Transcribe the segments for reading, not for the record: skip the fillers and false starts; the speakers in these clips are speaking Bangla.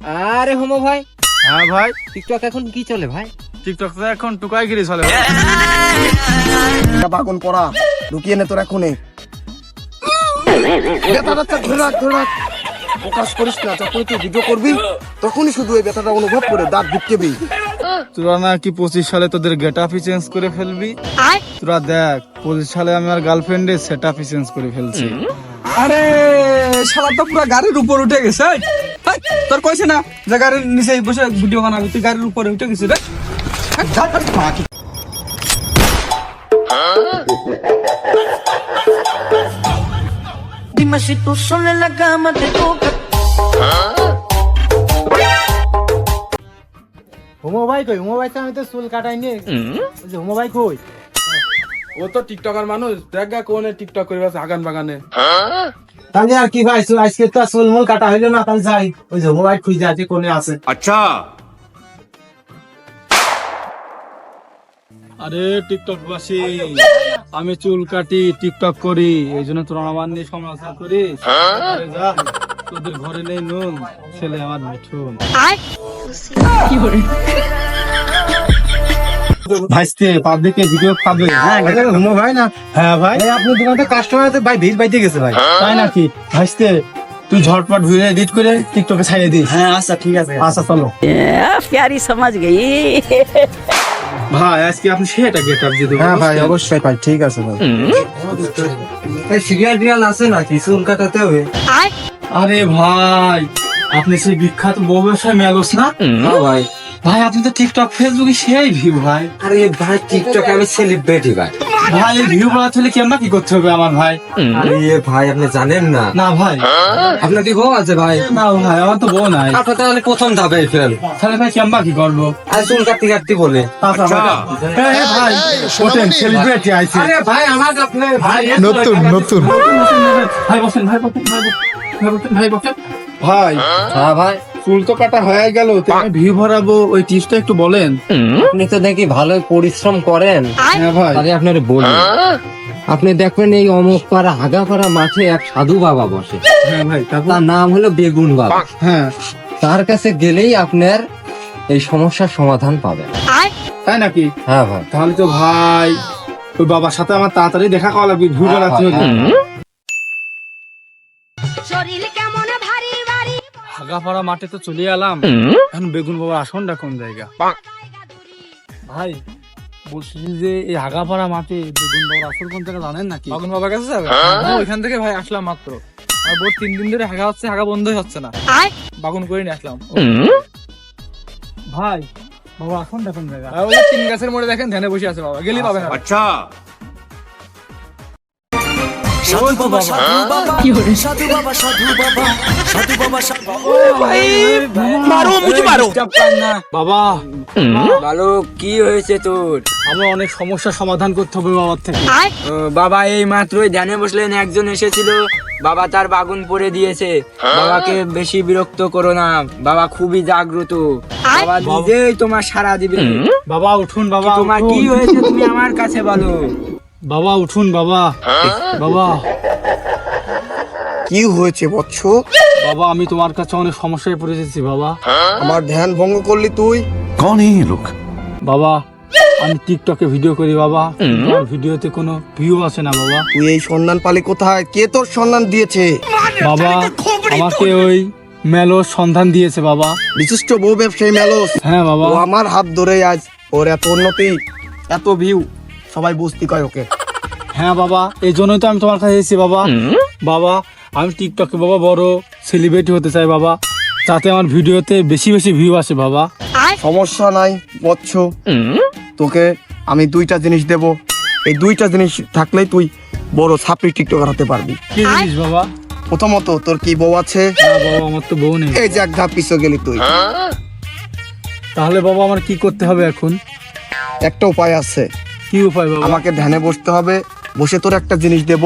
আরে হোমো ভাই, হ্যাঁ ভাই, টিকটক এখন কি চলে ভাই? টিকটক তো এখন টুকাইগিরি চলে। বাগুন পড়া ঢুকিয়ে নে তোর এখনই। ধরে রাখ প্রকাশ করিস না, যখন তুই ভিডিও করবি তখনই শুধু এই ব্যথাটা অনুভব করে দাঁত ঢুককেবি। তোরা নাকি 25 সালে তোদের গেট আপই চেঞ্জ করে ফেলবি। তোরা দেখ 25 সালে আমি আর গার্লফ্রেন্ডের সেট আপই চেঞ্জ করে ফেলছি। আরে শালা তো পুরো গাড়ির উপর উঠে গেছে। এই, তোর কইছে না যে গাড়ির নিচে বসে ভিডিও বানাবি, তুই গাড়ির উপরে উঠে গেছিস রে। Dime si tú sola en la cama te toca. Homo ভাই কই? হোমো ভাই তো আমি তো চুল কাটাই নি। হোমো ভাই কই? ও তো টিকটকার মানুষ, দেখ গা কোনে টিকটক করে আছে আগান বাগানে। তাহলে আর কি ভাই, আজকে তো চুল মুল কাটা হইলো না, তাহলে যাই ওই যে হোমো ভাই খুঁজে আছে কোনে আছে। আরে টিকটক বাসি, আমি চুল কাটি টিকটক করি, এই জন্য তোরা আমার নিয়ে সমালোচনা করিস। আরে যা, তোদের ঘরে নেই নুন, ছেলে আমার মিঠুন। ভাইস্তে পাবলিকে ভিডিও পাবে। হ্যাঁ হোমো ভাই না? হ্যাঁ ভাই, আপনার দোকানে কাস্টমার আছে ভাই, ভিড় বাইতে গেছে ভাই। তাই নাকি? ভাইস্তে তুই ঝটপট ভিডিও এডিট করে টিকটকে ছাড়িয়ে দিস। হ্যাঁ আচ্ছা ঠিক আছে, আচ্ছা চলো। प्यारी समझ गई। ভাই আজকে আপনি সেটা গেট আপ দিয়ে দেবো। হ্যাঁ ভাই অবশ্যই ভাই, ঠিক আছে ভাই। সিরিয়াল টিরিয়াল আছে নাকি? চুল কাটাতে হবে। আরে ভাই, আপনি সেই বিখ্যাত বউ ব্যবসায় মেলোস না? হ্যাঁ ভাই। ভাই আপনি তো টিকটক ফেসবুকে সেই ভিউ ভাই। আরে ভাই টিকটকে আমি সেলিব্রিটি ভাই। ভাই এই ভিউ বাড়াতে হলে কেমন কি করতে হবে আমার ভাই? আরে ভাই আপনি জানেন না? না ভাই, আপনার কি বউ আছে ভাই? না ভাই আমার তো বউ নাই। আপনার তাহলে প্রথম ধাপে ফেল। তাহলে ভাই কেমন কি করবো? আর চুল কাটতে কাটতে বলে। আচ্ছা ভাই, ওঠেন সেলিব্রিটি আইছে। আরে ভাই আমার আপনি ভাই নতুন ভাই বসেন, ভাই বসেন, ভাই বসেন, ভাই বসেন। ভাই হ্যাঁ ভাই, চুল তো কাটা হয়ে গেল, ভিউ ভরাবো, ওই টিপসটা একটু বলেন। আপনি তো দেখি ভালোই পরিশ্রম করেন। হ্যাঁ ভাই, তাহলে আপনার বলি, আপনি দেখবেন এই অমুকপাড়া হাগাপাড়া মাঠে এক সাধু বাবা বসে। হ্যাঁ ভাই, তারপর? তার নাম হলো বেগুন বাবা। হ্যাঁ তার কাছে গেলেই আপনার এই সমস্যার সমাধান পাবেন। তাই নাকি? হ্যাঁ ভাই। তাহলে তো ভাই ওই বাবার সাথে আমার তাড়াতাড়ি দেখা করা লাগবে, ভিউ বাড়াতে হবে। শরীর কেমন ভারী ভারী হাগাপাড়া মাঠে তো চলে এলাম, এখন বেগুন বাবার আসনটা কোন জায়গা? ভাই বলছি যে এই হাগাপাড়া মাঠে বেগুন বাবার আসন কোন জায়গা জানেন নাকি? বাগুন বাবার কাছে যাবে? ওইখান থেকে ভাই আসলাম মাত্র। আর বোর 3 দিন ধরে হাগা হচ্ছে, হাগা বন্ধই হচ্ছে না। বাগুন করে নিয়ে আসলাম। ভাই বাবার আসনটা কোন জায়গা? আর ওই 3 গাছের মোড়ে দেখেন ধ্যানে বসে আছে বাবা, গেলি পাবেন না। বাবা ভালো কি হয়েছে তোর? আমার অনেক সমস্যার সমাধান করতে হবে বাবার থেকে। বাবা এই মাত্রই ধ্যানে বসলেন, একজন এসেছিল, বাবা তার বাগুন পরে দিয়েছে। বাবাকে বেশি বিরক্ত করো না, বাবা খুবই জাগ্রত, বাবা নিজেই তোমার সাড়া দিবে। বাবা উঠুন, বাবা তোমার কি উঠুন। হয়েছে তুমি আমার কাছে বলো। বাবা উঠুন, বাবা বাবা কি হয়েছে বৎস? বাবা আমি তোমার কাছে অনেক সমস্যায় পড়ে যাচ্ছি বাবা। আমার ধ্যান ভঙ্গ করলি তুই? বাবা আমি টিকটকে ভিডিও করি বাবা, কিন্তু আমার ভিডিওতে কোনো ভিউ আসে না বাবা। তুই এই সন্ধান পালি কোথায়? কে তোর সন্ধান দিয়েছে? বাবা আমাকে ওই মেলোর সন্ধান দিয়েছে বাবা। বিশিষ্ট বউ ব্যবসায়ী মেলোস, হ্যাঁ বাবা। ও আমার হাত ধরে আজ ওর এত উন্নতি, এত ভিউ, সবাই বুঝতে কয় ওকে। হ্যাঁ বাবা, এই জন্যই তো আমি তোমার কাছে এসেছি বাবা। বাবা আমি টিকটকে বাবা বড় সেলিব্রিটি হতে চাই বাবা, যাতে আমার ভিডিওতে বেশি বেশি ভিউ আসে বাবা। সমস্যা নাই বৎস, তোকে আমি 2টা জিনিস দেব। এই 2টা জিনিস থাকলেই তুই বড় ছাপড়ি টিকটকার হতে পারবি। কি জিনিস বাবা? প্রথমত তোর কি বউ আছে? না বাবা আমার তো বউ নেই। এই যে এক ধাপ পিছু গেলি তুই। তাহলে বাবা আমার কি করতে হবে এখন? একটা উপায় আছে, কি উপায় বাবা? আমাকে ধ্যানে বসতে হবে, বসে তোর একটা জিনিস দেব,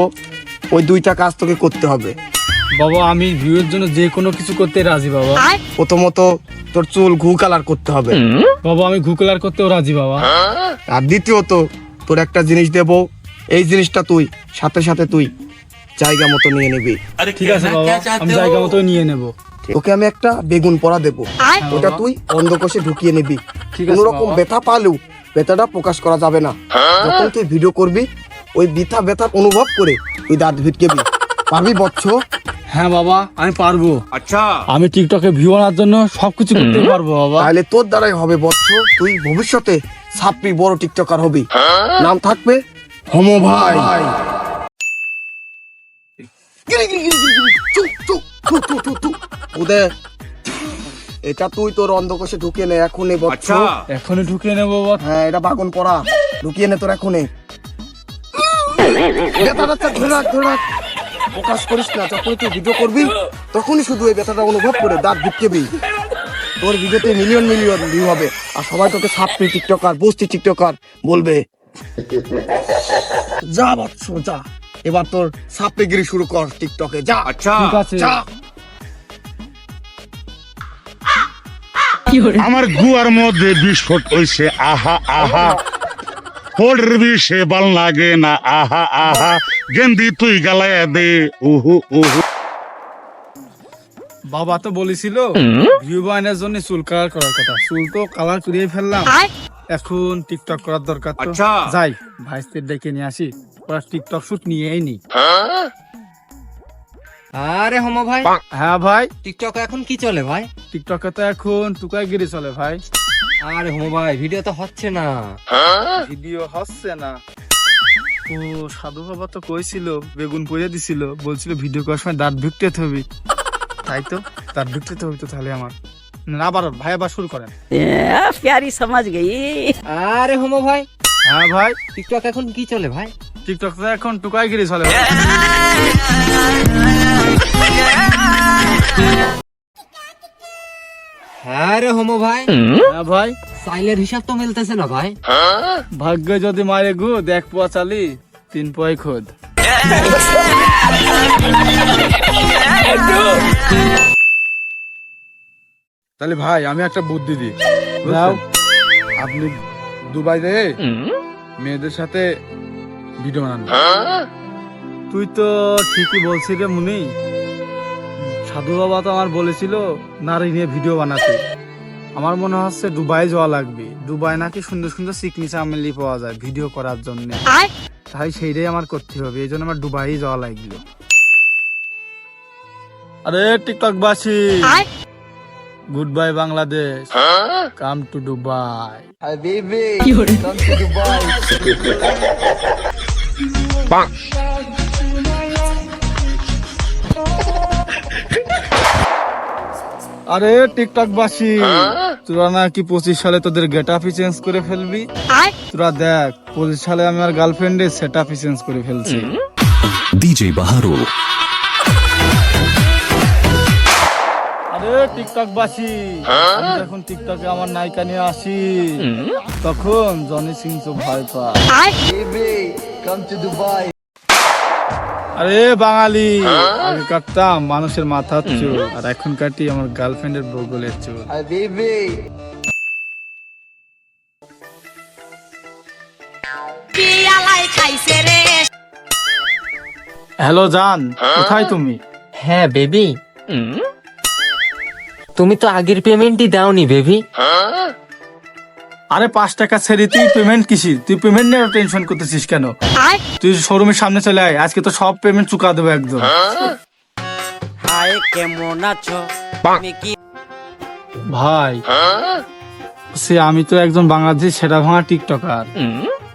ওই 2টা কাজ তোকে করতে হবে। বাবা আমি ভিউয়ের জন্য যে কোনো কিছু করতে রাজি বাবা। প্রথমত তোর চুল ঘু কালার করতে হবে। বাবা আমি ঘুকলার করতেও রাজি বাবা। আর দ্বিতীয়ত তোর একটা জিনিস দেব, এই জিনিসটা তুই সাথে সাথে তুই জায়গা মতো নিয়ে নিবি। ঠিক আছে বাবা, আমি জায়গা মতো নিয়ে নেব। তোকে আমি একটা বেগুন পড়া দেবো, ওটা তুই অন্ধকোষে ঢুকিয়ে নিবি। ঠিক কোন আছে রকম বাবা। ব্যথা পালেও ব্যথাটা প্রকাশ করা যাবে না। যখন তুই ভিডিও করবি ওই ব্যথা অনুভব করে তুই দাঁত ভিটকেবি। পারবি বচ্চ? হ্যাঁ বাবা, আমি পারবো। আচ্ছা, আমি টিকটকে ভিউ আনার জন্য সবকিছু করতে পারবো বাবা। তাহলে তোর দ্বারাই হবে বচ্চ, তুই ভবিষ্যতে ছাপড়ি বড় টিকটকার হবি। নাম থাকবে হোমো ভাই। উদয়, এটা তুই তোর অন্ধকোষে ঢুকিয়ে নে এখনই বচ্চ। এখনই ঢুকিয়ে নেবো বাবা। হ্যাঁ, এটা বাগুন পড়া, ঢুকিয়ে নে তোর এখনই। ব্যথাটা ধরে রাখ, ধরে রাখ, প্রকাশ করিস না। যখন তুই ভিডিও করবি তখনই শুধু এই ব্যথাটা অনুভব করে দাঁত ভিটকেবি। তোর ভিডিওতে মিলিয়ন মিলিয়ন ভিউ হবে আর সবাই তোকে ছাপড়ি টিকটকার, বস্তি টিকটকার বলবে। যা বৎস যা, এবার তোর ছাপড়িগিরি শুরু কর টিকটকে, যা। ঠিক আছে। যা। আমার গুয়ার মধ্যে বিস্ফোট হইছে, আহা আহা, ফোড়ের বিষে বাল লাগে না, আহা আহা, গেন্দি তুই গালায় দে, উহু উহু। বাবা তো বলেছিল ভিউ বানানোর জন্য চুল কালার করার কথা, চুল তো কালার করিয়ে ফেললাম, এখন টিকটক করার দরকার। তো যাই ভাইস্তের ডেকে নিয়ে আসি, ওরা টিকটক শুট নিয়েই নি। আরে হোমো ভাই, হ্যাঁ ভাই, টিকটক এখন কি চলে ভাই? টিকটকে তো এখন টুকাইগিরি চলে ভাই। আরে হোমো ভাই, ভিডিও তো হচ্ছে না। ভিডিও হচ্ছে না? ও সাধু বাবা তো কইছিল, বেগুন পড়ে দিছিল, বলছিল ভিডিও করার সময় দাঁত ভিকতে হবে। তাই তো দাঁত ভিকতে হবে তো, তাহলে আমার না। আবার ভাই আবার শুরু করেন। प्यारी समझ गई। আরে হোমো ভাই, হ্যাঁ ভাই, টিকটক এখন কি চলে ভাই? টিকটক তো এখন টুকাইগিরি চলে ভাই। হ্যাঁ রে হোমো ভাই, হ্যাঁ ভাই, সাইলের হিসাব তো মিলতেছে না ভাই। ভাগ্য যদি মারে গু, দেখ পোয়া চালি 3 পয় খোদ। তাহলে ভাই আমি একটা বুদ্ধি দিই, দাও। আপনি দুবাই যেয়ে মেয়েদের সাথে ভিডিও বানান। তুই তো ঠিকই বলছিস রে মুনি, সাধু বাবা তো আমার বলেছিল নারী নিয়ে ভিডিও বানাতে। আমার মনে হচ্ছে দুবাই যাওয়া লাগবে, দুবাই নাকি সুন্দর সুন্দর চিকনি চামেলি পাওয়া যায় ভিডিও করার জন্য। তাই সেইটাই আমার করতে হবে, এই জন্য আমার দুবাই যাওয়া লাগলো। আরে টিকটক বাসী, good bye Bangladesh, come to Dubai. আরে টিকটক বাসী, তোরা নাকি 25 সালে তোদের গেট আপই চেঞ্জ করে ফেলবি। তোরা দেখ 25 সালে আমি আমার গার্লফ্রেন্ডের সেট আপই চেঞ্জ করে ফেলছি। DJ Baharu. আরে টিকটক বাসী, আমি যখন টিকটকে আমার নায়িকা নিয়ে আসি তখন জনি সিং তো ভয় পায়। আরে বাঙালি, আগে কাটতাম মানুষের মাথার চুল, আর এখন কাটি আমার গার্লফ্রেন্ডের বগলের চুল। পিয়ালায় খাইছে রে। হ্যালো জান, কোথায় তুমি? হ্যাঁ বেবি, তুমি তো আগের পেমেন্টই দাওনি বেবি। আরে 5 টাকা ছেড়ে তুই পেমেন্ট কিসির? তুই পেমেন্ট নিয়ে টেনশন করতেছিস কেন? তুই শোরুমের সামনে চলে আয়, আজকে তো সব পেমেন্ট চুকা দেবো একদম। হাই কেমন আছো? আমি কি ভাই, সে আমি তো একজন বাংলাদেশি সেটা ভাঙা টিকটকার,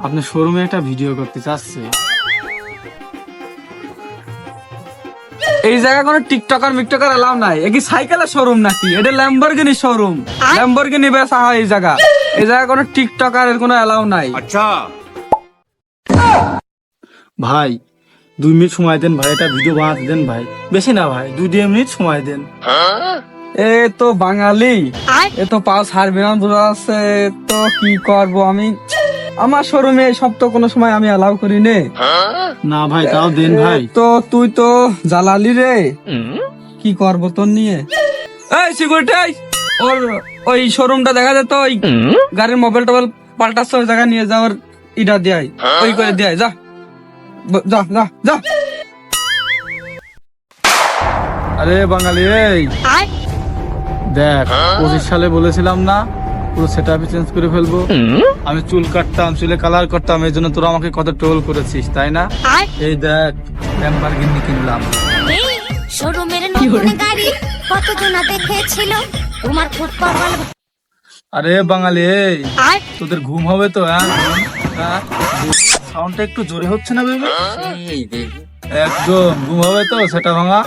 আপনি শোরুমে একটা ভিডিও করতে চাচ্ছি। এই জায়গায় কোনো টিকটকার মিকটকার এলাও নাই। এ কি সাইকেলের শোরুম নাকি? এটা ল্যাম্বরগিনি শোরুম, ল্যাম্বরগিনি বেচা হয় এই জায়গা। এই জায়গায় কোনো টিকটকারের কোনো এলাও নাই। ভাই 2 মিনিট সময় দেন ভাই, এটা ভিডিও বানাতে দেন ভাই, বেশি না ভাই, 2 মিনিট সময় দেন। এ তো বাঙালি, এ তো পাও সার্ভিয়ান বোঝা আছে, তো কি করবো আমি? আমার শোরুমে সব তো কোনো সময় আমি অ্যালাউ করি নে। না ভাই তাও দেন ভাই। তো তুই তো জ্বালালি রে, কি করবো তোর নিয়ে? এই সিকিউরিটি, ওর ওই শোরুমটা দেখা যেত, ওই গাড়ির মোবাইল টোবাইল পাল্টাচ্ছে, ওই জায়গায় নিয়ে যাওয়ার ইটা দেয়, ওই করে দেয়। যা যা যা যা। আরে বাঙালি, এই দেখ 25 সালে বলেছিলাম না পুরো সেটআপ চেঞ্জ করে ফেলবো। আমি চুল কাটতাম, চুলে কালার করতাম, এই জন্য তোরা আমাকে কত ট্রোল করেছিস তাই না? এই দেখ ল্যাম্বরগিনি কিনলাম। শোরুমের নতুন গাড়ি কতজনা দেখেছিল তোমার খুব কপাল। আরে বাঙালি এই তোদের ঘুম হবে তো? হ্যাঁ সাউন্ডটা একটু জোরে হচ্ছে না বেবি? একদম ঘুম হবে তো? সেটা ভাঙা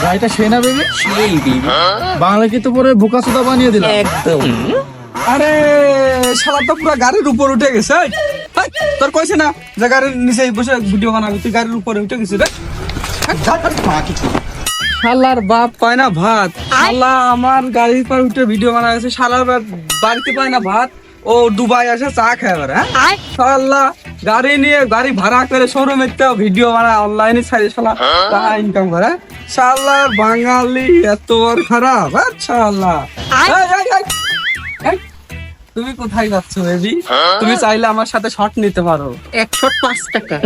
গাড়িটা সে না বেবি? বাংলাকে তো পরে বোকা সুদা বানিয়ে দিলাম একদম। আরে শালা তো পুরো গাড়ির উপর উঠে গেছে। এই, এই, তোর কইছে না যে গাড়ির নিচে বসে ভিডিও বানাবি, তুই গাড়ির উপরে উঠে গেছিস রে। শালার বাপ পায় না ভাত, শালা আমার গাড়ির পর উঠে ভিডিও বানা গেছে, শালার বাপ বাড়িতে পায় না ভাত, ও দুবাই আসে চা খায় এবার। হ্যাঁ শালা গাড়ি নিয়ে গাড়ি ভাড়া করে শোরুমে ভিডিও বানায়, অনলাইনে ছাড়ে শালা টাকা ইনকাম করে। শালার বাঙালি এত বড় খারাপ। শালা তুমি কোথায় যাচ্ছ বেবি? তুমি চাইলে আমার সাথে শট নিতে পারো, 105 টাকা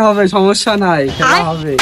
হবে, সমস্যা নাই, খেলা হবে।